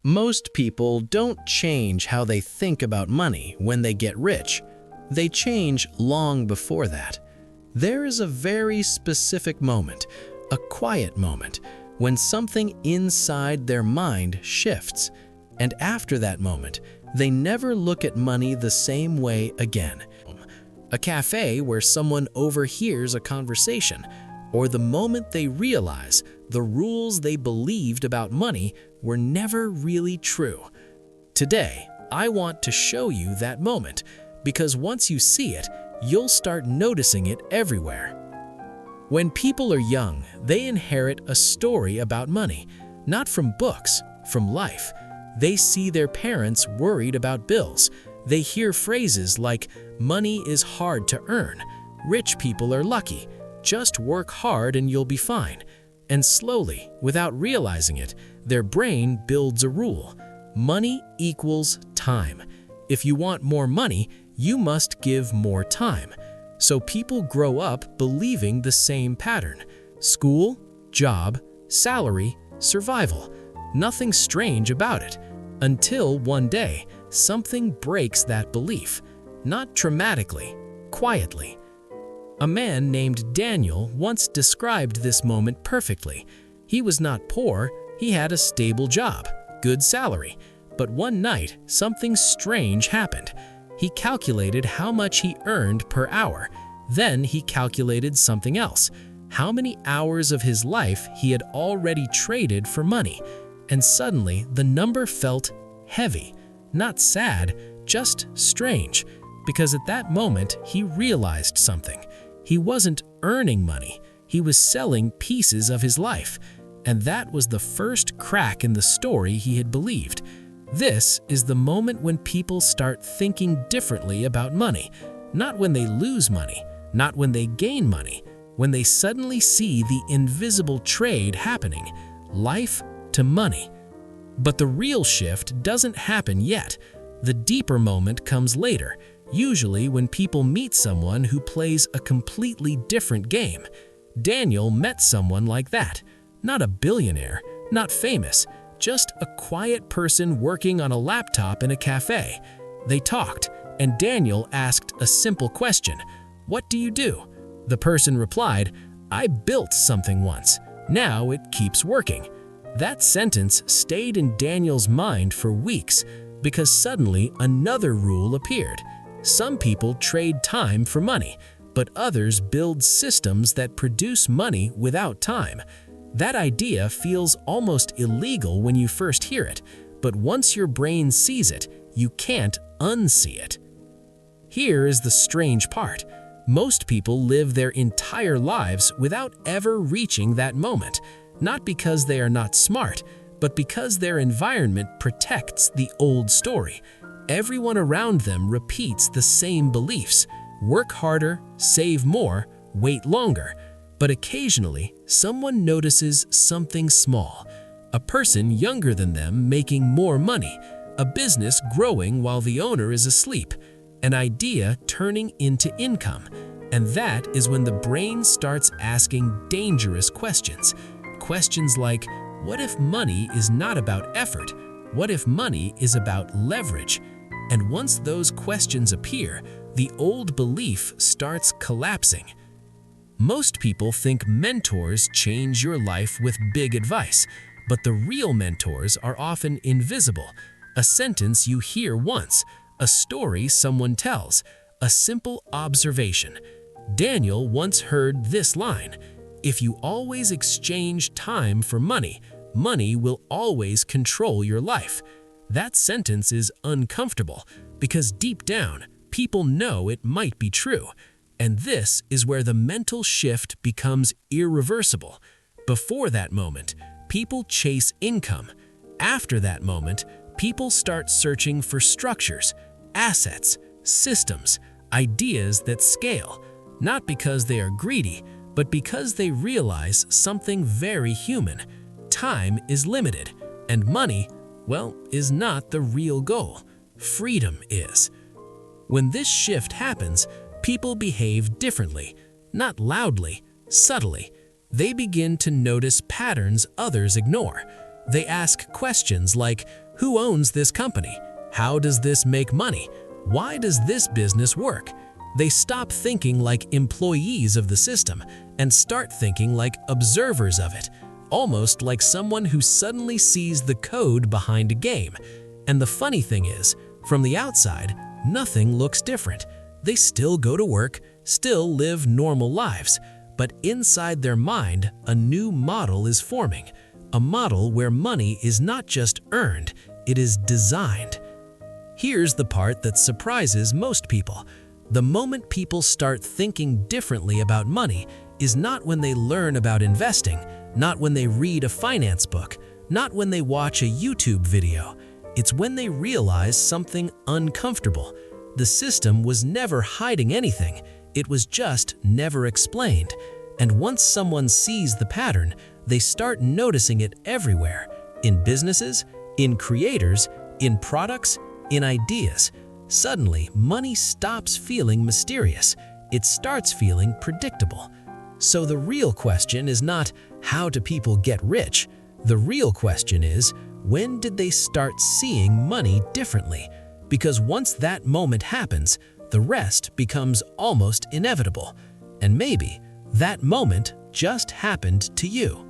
Most people don't change how they think about money when they get rich. They change long before that. There is a very specific moment, a quiet moment, when something inside their mind shifts. And after that moment, they never look at money the same way again. A cafe where someone overhears a conversation, or the moment they realize the rules they believed about money were never really true. Today, I want to show you that moment, because once you see it, you'll start noticing it everywhere. When people are young, they inherit a story about money, not from books, from life. They see their parents worried about bills. They hear phrases like, "Money is hard to earn," "Rich people are lucky," "Just work hard and you'll be fine." And slowly, without realizing it, their brain builds a rule. Money equals time. If you want more money, you must give more time. So people grow up believing the same pattern. School, job, salary, survival. Nothing strange about it. Until one day, something breaks that belief. Not dramatically, quietly. A man named Daniel once described this moment perfectly. He was not poor, he had a stable job, good salary. But one night, something strange happened. He calculated how much he earned per hour. Then he calculated something else, how many hours of his life he had already traded for money. And suddenly, the number felt heavy, not sad, just strange. Because at that moment, he realized something. He wasn't earning money, he was selling pieces of his life. And that was the first crack in the story he had believed. This is the moment when people start thinking differently about money. Not when they lose money, not when they gain money, when they suddenly see the invisible trade happening, life to money. But the real shift doesn't happen yet. The deeper moment comes later, usually when people meet someone who plays a completely different game. Daniel met someone like that. Not a billionaire, not famous, just a quiet person working on a laptop in a cafe. They talked, and Daniel asked a simple question, "What do you do?" The person replied, "I built something once. Now it keeps working." That sentence stayed in Daniel's mind for weeks because suddenly another rule appeared. Some people trade time for money, but others build systems that produce money without time. That idea feels almost illegal when you first hear it, but once your brain sees it, you can't unsee it. Here is the strange part. Most people live their entire lives without ever reaching that moment, not because they are not smart, but because their environment protects the old story. Everyone around them repeats the same beliefs: work harder, save more, wait longer. But occasionally, someone notices something small. A person younger than them making more money, a business growing while the owner is asleep, an idea turning into income. And that is when the brain starts asking dangerous questions. Questions like, what if money is not about effort? What if money is about leverage? And once those questions appear, the old belief starts collapsing. Most people think mentors change your life with big advice, but the real mentors are often invisible. A sentence you hear once, a story someone tells, a simple observation. Daniel once heard this line, "If you always exchange time for money, money will always control your life." That sentence is uncomfortable because deep down, people know it might be true. And this is where the mental shift becomes irreversible. Before that moment, people chase income. After that moment, people start searching for structures, assets, systems, ideas that scale, not because they are greedy, but because they realize something very human. Time is limited, and money, well, is not the real goal. Freedom is. When this shift happens, people behave differently, not loudly, subtly. They begin to notice patterns others ignore. They ask questions like, Who owns this company? How does this make money? Why does this business work? They stop thinking like employees of the system and start thinking like observers of it, almost like someone who suddenly sees the code behind a game. And the funny thing is, from the outside, nothing looks different. They still go to work, still live normal lives, but inside their mind, a new model is forming. A model where money is not just earned, it is designed. Here's the part that surprises most people. The moment people start thinking differently about money is not when they learn about investing, not when they read a finance book, not when they watch a YouTube video. It's when they realize something uncomfortable. The system was never hiding anything, it was just never explained. And once someone sees the pattern, they start noticing it everywhere, in businesses, in creators, in products, in ideas. Suddenly, money stops feeling mysterious. It starts feeling predictable. So the real question is not, how do people get rich? The real question is, when did they start seeing money differently? Because once that moment happens, the rest becomes almost inevitable. And maybe that moment just happened to you.